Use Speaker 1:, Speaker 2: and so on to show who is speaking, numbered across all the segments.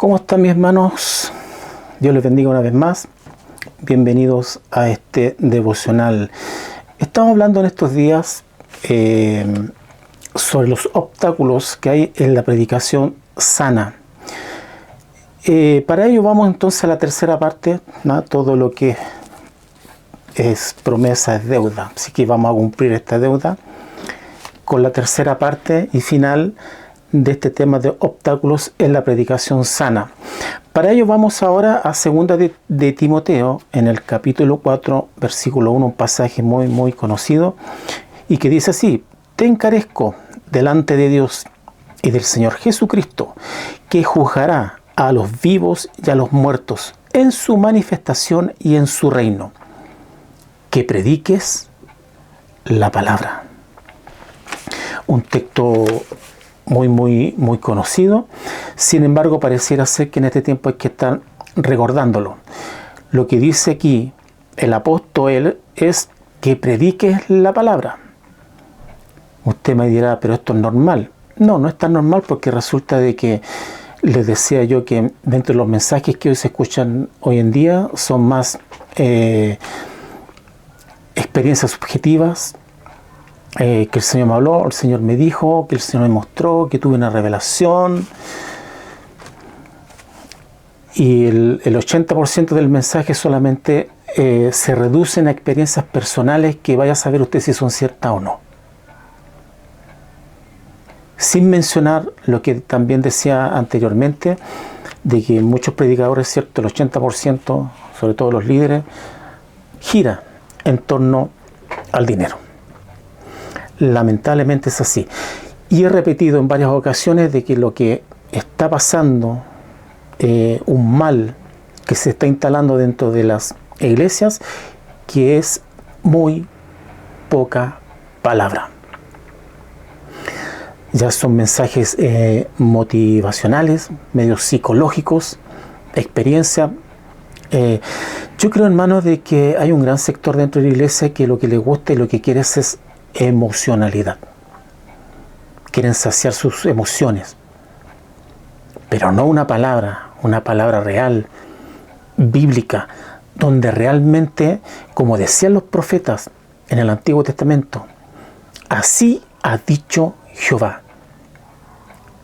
Speaker 1: ¿Cómo están mis hermanos? Dios les bendiga una vez más. Bienvenidos a este devocional. Estamos hablando en estos días sobre los obstáculos que hay en la predicación sana. Para ello vamos entonces a la tercera parte, ¿no? Todo lo que es promesa es deuda. Así que vamos a cumplir esta deuda con la tercera parte y final de este tema de obstáculos en la predicación sana. Para ello vamos ahora a segunda de Timoteo, en el capítulo 4, versículo 1, un pasaje muy conocido, y que dice así: te encarezco delante de Dios y del Señor Jesucristo, que juzgará a los vivos y a los muertos en su manifestación y en su reino, que prediques la palabra. Un texto muy conocido. Sin embargo, pareciera ser que en este tiempo hay que estar recordándolo. Lo que dice aquí el apóstol es que prediques la palabra. Usted me dirá, pero esto es normal. No, no es tan normal, porque resulta de que les decía yo que dentro de los mensajes que hoy se escuchan hoy en día son más experiencias subjetivas, que el Señor me habló, el Señor me dijo, que el Señor me mostró, que tuve una revelación. Y el 80% del mensaje solamente se reducen a experiencias personales que vaya a saber usted si son ciertas o no. Sin mencionar lo que también decía anteriormente, de que muchos predicadores, cierto, el 80%, sobre todo los líderes, gira en torno al dinero. Lamentablemente es así. Y he repetido en varias ocasiones de que lo que está pasando, un mal que se está instalando dentro de las iglesias, que es muy poca palabra. Ya son mensajes motivacionales, medios psicológicos, experiencia. Yo creo, hermanos, de que hay un gran sector dentro de la iglesia que lo que le gusta y lo que quiere es emocionalidad. Quieren saciar sus emociones, pero no una palabra real, bíblica, donde realmente, como decían los profetas en el Antiguo Testamento, así ha dicho Jehová.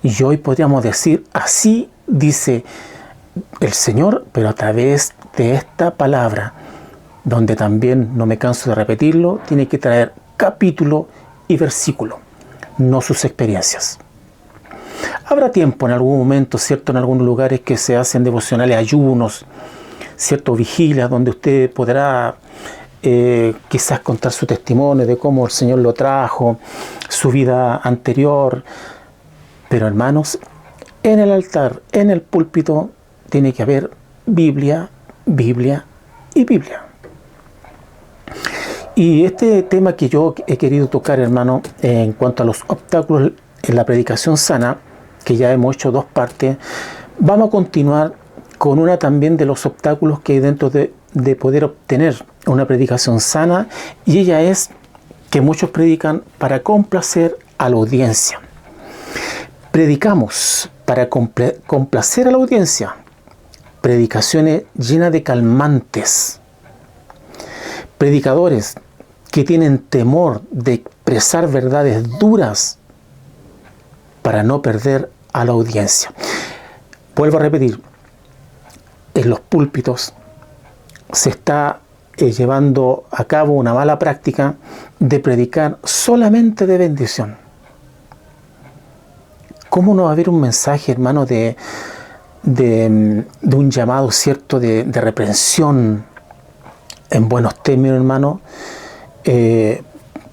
Speaker 1: Y hoy podríamos decir, así dice el Señor, pero a través de esta palabra, donde también, no me canso de repetirlo, tiene que traer capítulo y versículo, no sus experiencias. Habrá tiempo en algún momento, ¿cierto?, en algunos lugares que se hacen devocionales, ayunos, ¿cierto?, vigilias, donde usted podrá quizás contar su testimonio de cómo el Señor lo trajo, su vida anterior. Pero, hermanos, en el altar, en el púlpito, tiene que haber Biblia, Biblia y Biblia. Y este tema que yo he querido tocar, hermano, en cuanto a los obstáculos en la predicación sana, que ya hemos hecho dos partes, vamos a continuar con una también de los obstáculos que hay dentro de poder obtener una predicación sana, y ella es que muchos predican para complacer a la audiencia. Predicamos para complacer a la audiencia, predicaciones llenas de calmantes, predicadores que tienen temor de expresar verdades duras para no perder a la audiencia. Vuelvo a repetir, en los púlpitos se está llevando a cabo una mala práctica de predicar solamente de bendición. ¿Cómo no va a haber un mensaje, hermano, de un llamado, cierto, de reprensión en buenos términos, hermano?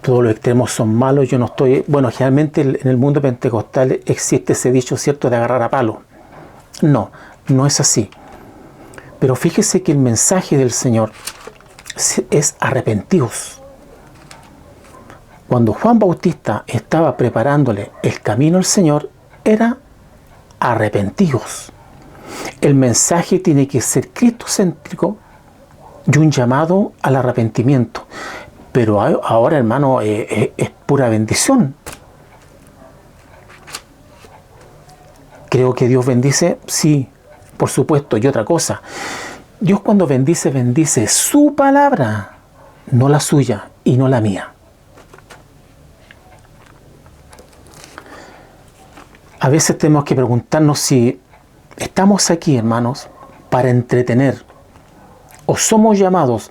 Speaker 1: Todos los extremos son malos. Yo no estoy... Bueno, generalmente en el mundo pentecostal existe ese dicho, cierto, de agarrar a palo. No, no es así. Pero fíjese que el mensaje del Señor es arrepentidos. Cuando Juan Bautista estaba preparándole el camino al Señor, era arrepentidos. El mensaje tiene que ser cristocéntrico y un llamado al arrepentimiento. Pero ahora, hermano, es pura bendición. Creo que Dios bendice, sí, por supuesto. Y otra cosa, Dios cuando bendice, bendice su palabra, no la suya y no la mía. A veces tenemos que preguntarnos si estamos aquí, hermanos, para entretener o somos llamados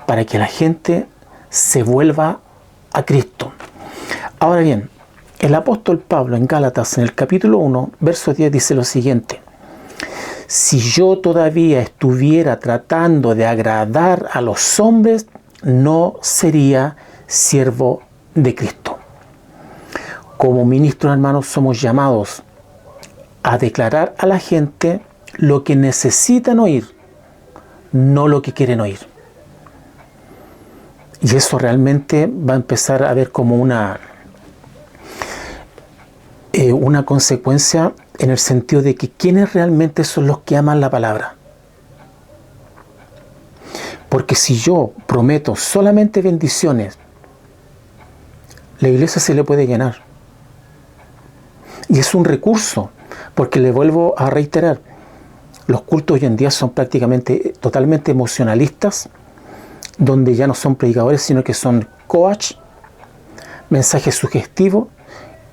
Speaker 1: para que la gente se vuelva a Cristo. Ahora bien, el apóstol Pablo en Gálatas, en el capítulo 1, verso 10, dice lo siguiente: si yo todavía estuviera tratando de agradar a los hombres, no sería siervo de Cristo. Como ministros, hermanos, somos llamados a declarar a la gente lo que necesitan oír, no lo que quieren oír. Y eso realmente va a empezar a ver como una consecuencia en el sentido de que quiénes realmente son los que aman la palabra. Porque si yo prometo solamente bendiciones, la iglesia se le puede llenar. Y es un recurso, porque le vuelvo a reiterar, los cultos hoy en día son prácticamente totalmente emocionalistas, donde ya no son predicadores, sino que son coach, mensajes sugestivos,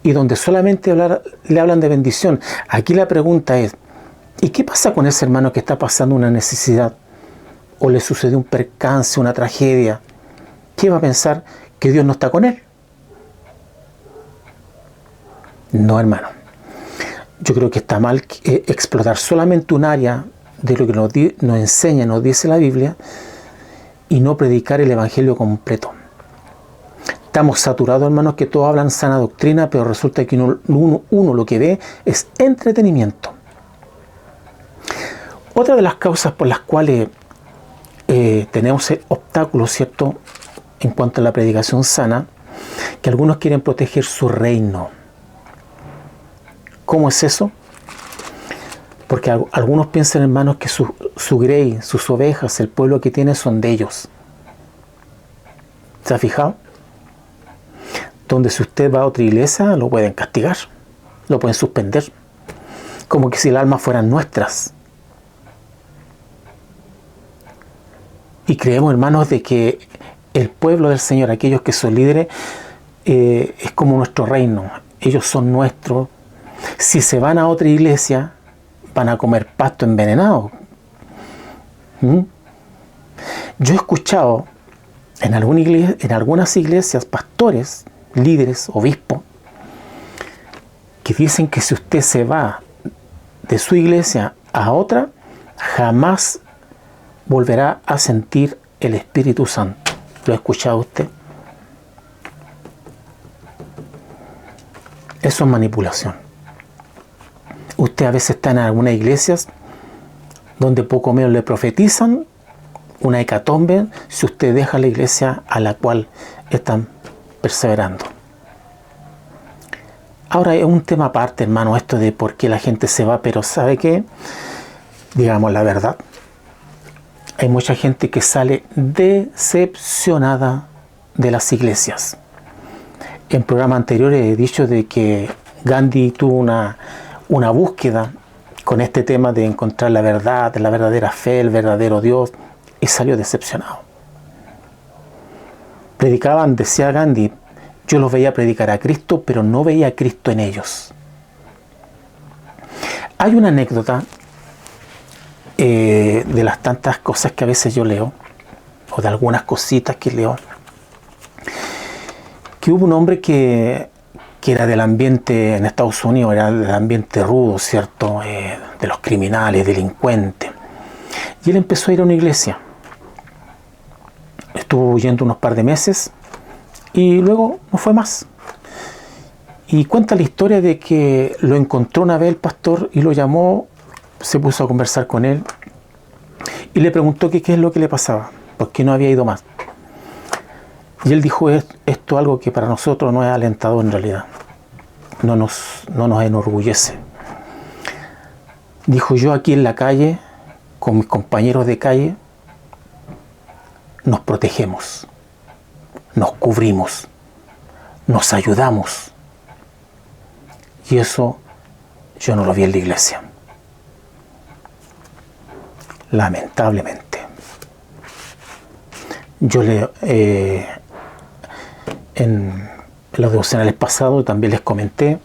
Speaker 1: y donde solamente le hablan de bendición. Aquí la pregunta es, ¿y qué pasa con ese hermano que está pasando una necesidad? ¿O le sucedió un percance, una tragedia? ¿Qué va a pensar? ¿Que Dios no está con él? No, hermano. Yo creo que está mal explotar solamente un área de lo que nos enseña, nos dice la Biblia, y no predicar el Evangelio completo. Estamos saturados, hermanos, que todos hablan sana doctrina, pero resulta que uno lo que ve es entretenimiento. Otra de las causas por las cuales tenemos obstáculos, ¿cierto?, en cuanto a la predicación sana, que algunos quieren proteger su reino. ¿Cómo es eso? Porque algunos piensan, hermanos, que su grey, sus ovejas, el pueblo que tiene son de ellos. ¿Se ha fijado? Donde si usted va a otra iglesia, lo pueden castigar, lo pueden suspender, como que si las almas fueran nuestras. Y creemos, hermanos, de que el pueblo del Señor, aquellos que son líderes, es como nuestro reino. Ellos son nuestros. Si se van a otra iglesia, van a comer pasto envenenado. Yo he escuchado en algunas iglesias pastores, líderes, obispos, que dicen que si usted se va de su iglesia a otra, jamás volverá a sentir el Espíritu Santo. ¿Lo ha escuchado usted? Eso es manipulación. Usted a veces está en algunas iglesias donde poco menos le profetizan una hecatombe si usted deja la iglesia a la cual están perseverando. Ahora es un tema aparte, hermano, esto de por qué la gente se va, pero ¿sabe qué? Digamos la verdad. Hay mucha gente que sale decepcionada de las iglesias. En programas anteriores he dicho de que Gandhi tuvo una búsqueda con este tema de encontrar la verdad, la verdadera fe, el verdadero Dios, y salió decepcionado. Predicaban, decía Gandhi, yo los veía predicar a Cristo, pero no veía a Cristo en ellos. Hay una anécdota de las tantas cosas que a veces yo leo, o de algunas cositas que leo, que hubo un hombre que era del ambiente en Estados Unidos, era del ambiente rudo, ¿cierto?, de los criminales, delincuentes. Y él empezó a ir a una iglesia. Estuvo yendo unos par de meses y luego no fue más. Y cuenta la historia de que lo encontró una vez el pastor y lo llamó, se puso a conversar con él y le preguntó qué es lo que le pasaba, por qué no había ido más. Y él dijo, esto es algo que para nosotros no es alentador en realidad, no nos enorgullece. Dijo, yo aquí en la calle, con mis compañeros de calle, nos protegemos, nos cubrimos, nos ayudamos. Y eso yo no lo vi en la iglesia. lamentablemente. Yo en los devocionales pasados también les comenté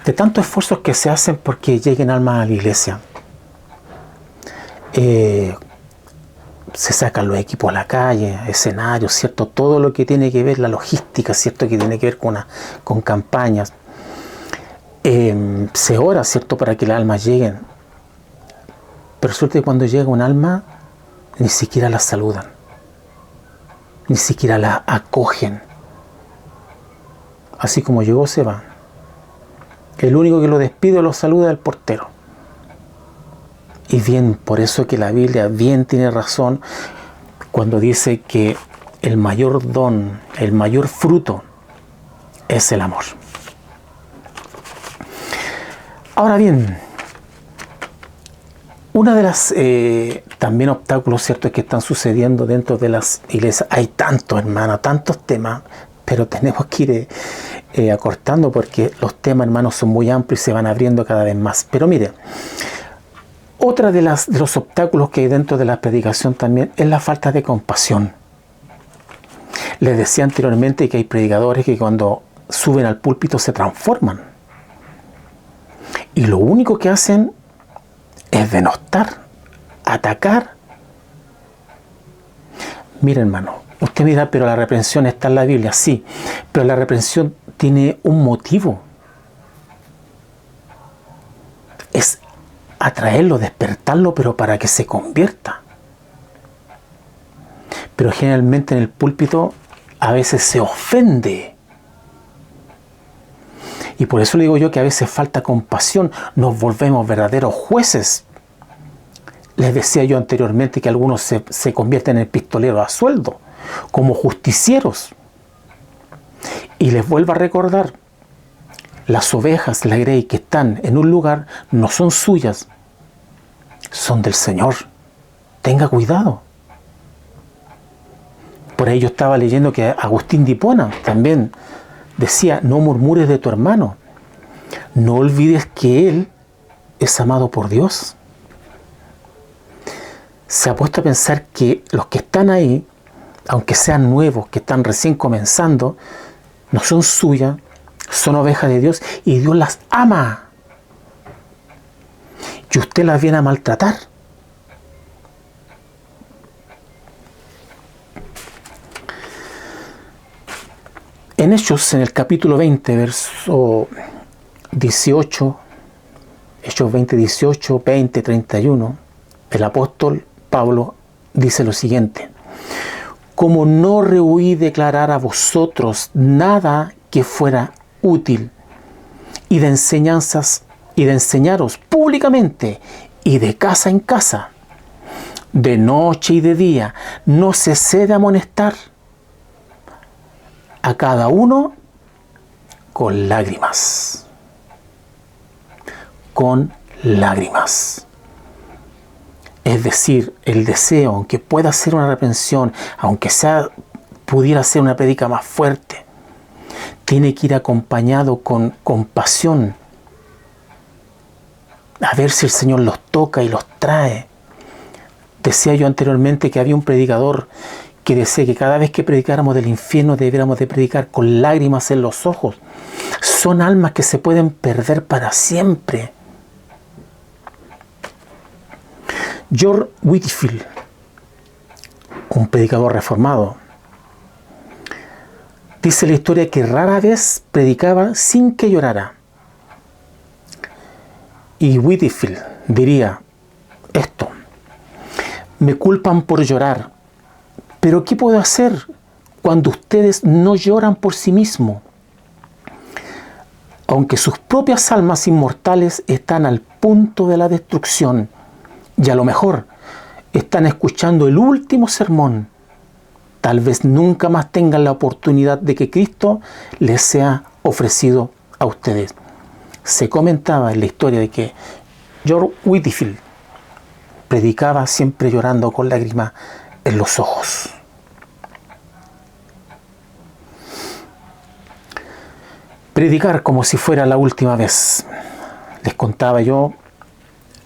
Speaker 1: de tantos esfuerzos que se hacen porque lleguen almas a la iglesia. Se sacan los equipos a la calle, escenarios, ¿cierto? Todo lo que tiene que ver, la logística, ¿cierto? Que tiene que ver con campañas. Se ora, ¿cierto? Para que las almas lleguen. Pero resulta que cuando llega un alma, ni siquiera la saludan. Ni siquiera la acogen. Así como llegó, se va. El único que lo despide o lo saluda es el portero. Y bien, por eso que la Biblia bien tiene razón cuando dice que el mayor don, el mayor fruto es el amor. Ahora bien, una de las también obstáculos, ¿cierto?, que están sucediendo dentro de las iglesias. Hay tantos, hermano, tantos temas, pero tenemos que ir acortando porque los temas, hermanos, son muy amplios y se van abriendo cada vez más. Pero mire, otra de los obstáculos que hay dentro de la predicación también es la falta de compasión. Les decía anteriormente que hay predicadores que cuando suben al púlpito se transforman. Y lo único que hacen es denostar, atacar. Mira, hermano, usted dirá, pero la reprensión está en la Biblia. Sí, pero la reprensión tiene un motivo. Es atraerlo, despertarlo, pero para que se convierta. Pero generalmente en el púlpito a veces se ofende. Y por eso le digo yo que a veces falta compasión, nos volvemos verdaderos jueces. Les decía yo anteriormente que algunos se convierten en pistoleros a sueldo, como justicieros. Y les vuelvo a recordar, las ovejas, la grey que están en un lugar, no son suyas, son del Señor. Tenga cuidado. Por ahí yo estaba leyendo que Agustín de Hipona también decía, no murmures de tu hermano, no olvides que él es amado por Dios. Se ha puesto a pensar que los que están ahí, aunque sean nuevos, que están recién comenzando, no son suyas, son ovejas de Dios y Dios las ama. Y usted las viene a maltratar. En Hechos, en el capítulo 20, verso 18, Hechos 20, 18, 20, 31, el apóstol Pablo dice lo siguiente: como no rehuí declarar a vosotros nada que fuera útil, y de enseñaros públicamente y de casa en casa, de noche y de día, no cesé de amonestar a cada uno con lágrimas. Con lágrimas. Es decir, el deseo, aunque pueda ser una reprensión, aunque pudiera ser una prédica más fuerte, tiene que ir acompañado con compasión. A ver si el Señor los toca y los trae. Decía yo anteriormente que había un predicador que decía que cada vez que predicáramos del infierno debiéramos de predicar con lágrimas en los ojos. Son almas que se pueden perder para siempre. George Whitefield, un predicador reformado, dice la historia que rara vez predicaba sin que llorara. Y Whitefield diría esto: me culpan por llorar, pero ¿qué puedo hacer cuando ustedes no lloran por sí mismos? Aunque sus propias almas inmortales están al punto de la destrucción y a lo mejor están escuchando el último sermón, tal vez nunca más tengan la oportunidad de que Cristo les sea ofrecido a ustedes. Se comentaba en la historia de que George Whitefield predicaba siempre llorando con lágrimas en los ojos. Predicar como si fuera la última vez. Les contaba yo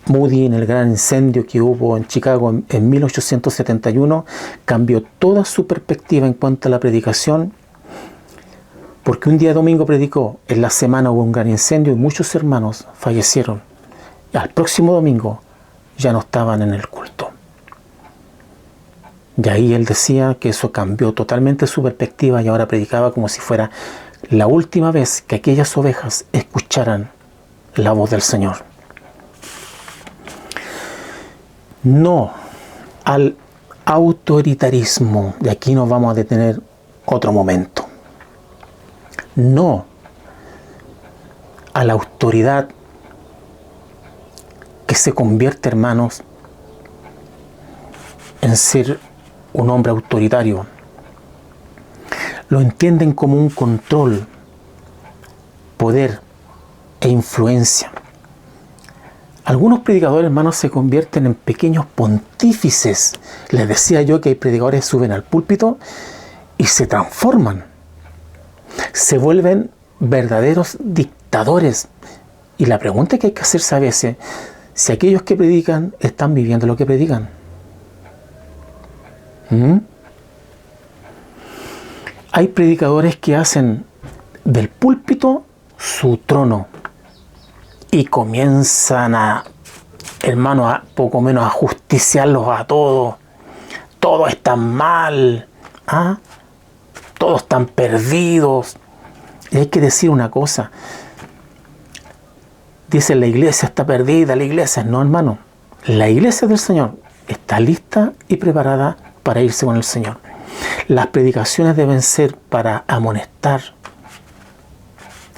Speaker 1: Moody, en el gran incendio que hubo en Chicago en 1871, cambió toda su perspectiva en cuanto a la predicación, porque un día domingo predicó, en la semana hubo un gran incendio y muchos hermanos fallecieron. Al próximo domingo ya no estaban en el culto. Y ahí él decía que eso cambió totalmente su perspectiva y ahora predicaba como si fuera la última vez que aquellas ovejas escucharan la voz del Señor. No al autoritarismo. De aquí nos vamos a detener otro momento. No a la autoridad que se convierte, hermanos, en ser un hombre autoritario. Lo entienden como un control, poder e influencia. Algunos predicadores, hermanos, se convierten en pequeños pontífices. Les decía yo que hay predicadores que suben al púlpito y se transforman. Se vuelven verdaderos dictadores. Y la pregunta que hay que hacerse a veces, si aquellos que predican están viviendo lo que predican. Hay predicadores que hacen del púlpito su trono y comienzan a, hermanos, a poco menos a justiciarlos a todos. Todos están mal, todos están perdidos. Y hay que decir una cosa. Dicen, la iglesia está perdida, la iglesia. No, hermano. La iglesia del Señor está lista y preparada para irse con el Señor. Las predicaciones deben ser para amonestar,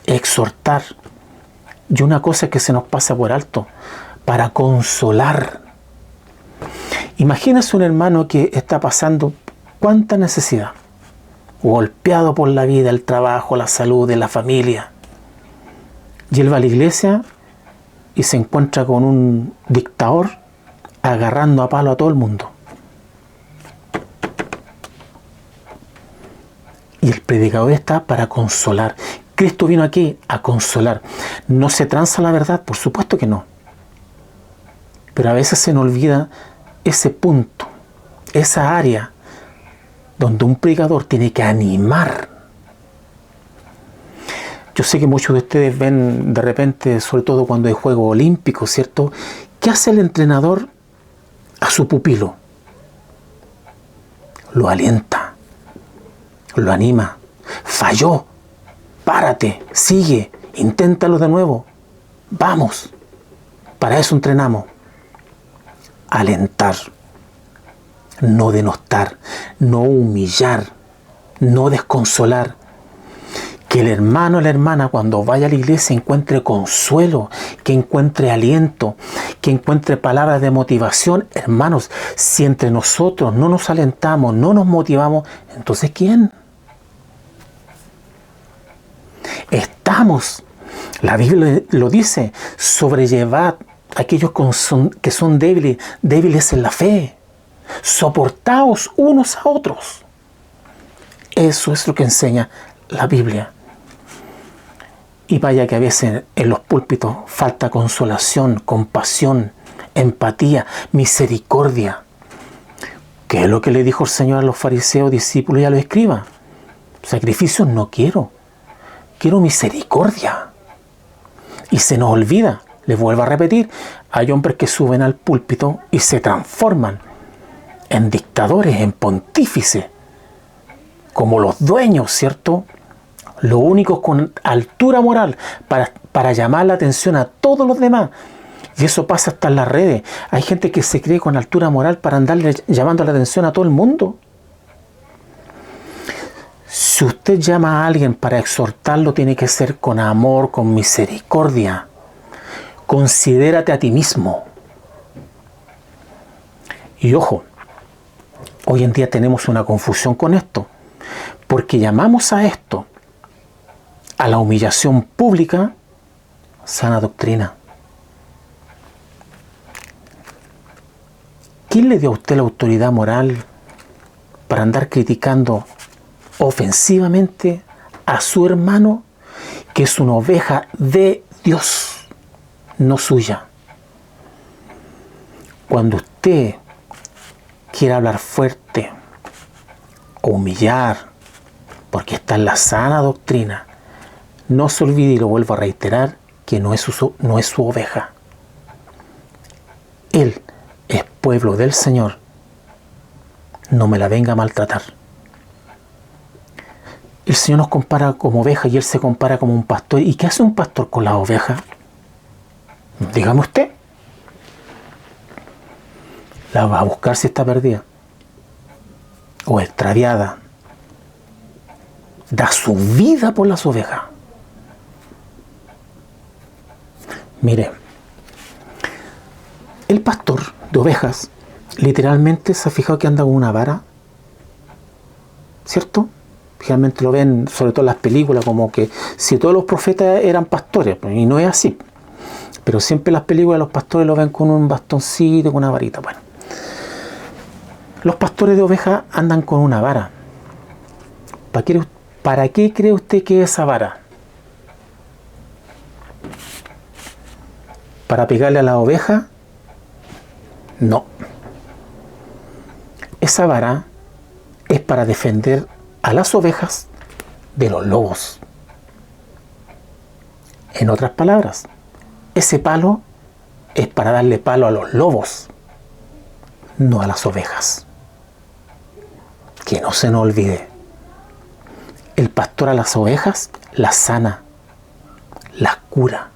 Speaker 1: exhortar. Y una cosa que se nos pasa por alto, para consolar. Imagínese un hermano que está pasando cuánta necesidad, golpeado por la vida, el trabajo, la salud de la familia. Y él va a la iglesia y se encuentra con un dictador agarrando a palo a todo el mundo. Y el predicador está para consolar. Cristo vino aquí a consolar. ¿No se tranza la verdad? Por supuesto que no. Pero a veces se nos olvida ese punto, esa área donde un predicador tiene que animar. Yo sé que muchos de ustedes ven de repente, sobre todo cuando hay Juegos Olímpicos, ¿cierto? ¿Qué hace el entrenador a su pupilo? Lo alienta, lo anima. Falló. Párate, sigue, inténtalo de nuevo. Vamos. Para eso entrenamos. Alentar. No denostar. No humillar. No desconsolar. Que el hermano o la hermana cuando vaya a la iglesia encuentre consuelo, que encuentre aliento, que encuentre palabras de motivación. Hermanos, si entre nosotros no nos alentamos, no nos motivamos, entonces ¿quién? Estamos, la Biblia lo dice, sobrellevad a aquellos que son débiles en la fe. Soportaos unos a otros. Eso es lo que enseña la Biblia. Y vaya que a veces en los púlpitos falta consolación, compasión, empatía, misericordia. ¿Qué es lo que le dijo el Señor a los fariseos, discípulos y a los escribas? Sacrificios no quiero. Quiero misericordia. Y se nos olvida, les vuelvo a repetir, hay hombres que suben al púlpito y se transforman en dictadores, en pontífices, como los dueños, ¿cierto? Los únicos con altura moral para llamar la atención a todos los demás. Y eso pasa hasta en las redes. Hay gente que se cree con altura moral para andarle llamando la atención a todo el mundo. Si usted llama a alguien para exhortarlo, tiene que ser con amor, con misericordia. Considérate a ti mismo. Y ojo, hoy en día tenemos una confusión con esto, porque llamamos a esto, a la humillación pública, sana doctrina. ¿Quién le dio a usted la autoridad moral para andar criticando ofensivamente a su hermano, que es una oveja de Dios, no suya? Cuando usted quiere hablar fuerte o humillar, porque está en la sana doctrina, no se olvide, y lo vuelvo a reiterar, que no es su oveja. Él es pueblo del Señor. No me la venga a maltratar. El Señor nos compara como oveja y Él se compara como un pastor. ¿Y qué hace un pastor con las ovejas? Dígame usted. La va a buscar si está perdida o extraviada. Da su vida por las ovejas. Mire, el pastor de ovejas literalmente se ha fijado que anda con una vara, ¿cierto? Generalmente lo ven, sobre todo en las películas, como que si todos los profetas eran pastores, y no es así. Pero siempre en las películas los pastores lo ven con un bastoncito, con una varita. Bueno, los pastores de ovejas andan con una vara. ¿Para qué cree usted que es esa vara? ¿Para pegarle a la oveja? No. Esa vara es para defender a las ovejas de los lobos. En otras palabras, ese palo es para darle palo a los lobos, no a las ovejas. Que no se nos olvide. El pastor a las ovejas las sana, las cura,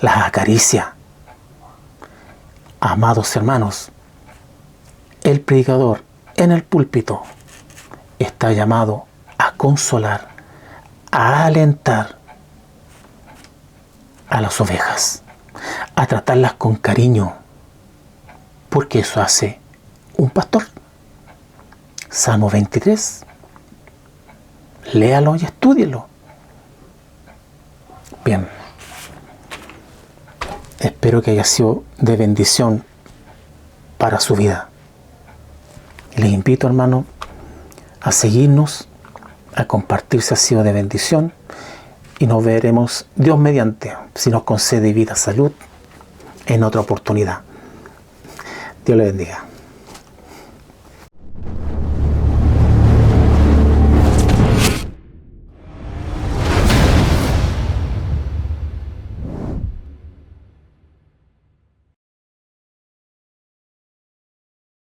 Speaker 1: las acaricia. Amados hermanos, el predicador en el púlpito está llamado a consolar, a alentar a las ovejas, a tratarlas con cariño, porque eso hace un pastor. Salmo 23. Léalo y estúdielo. Bien. Espero que haya sido de bendición para su vida. Les invito, hermano, a seguirnos, a compartir si ha sido de bendición, y nos veremos, Dios mediante, si nos concede vida, salud, en otra oportunidad. Dios le bendiga.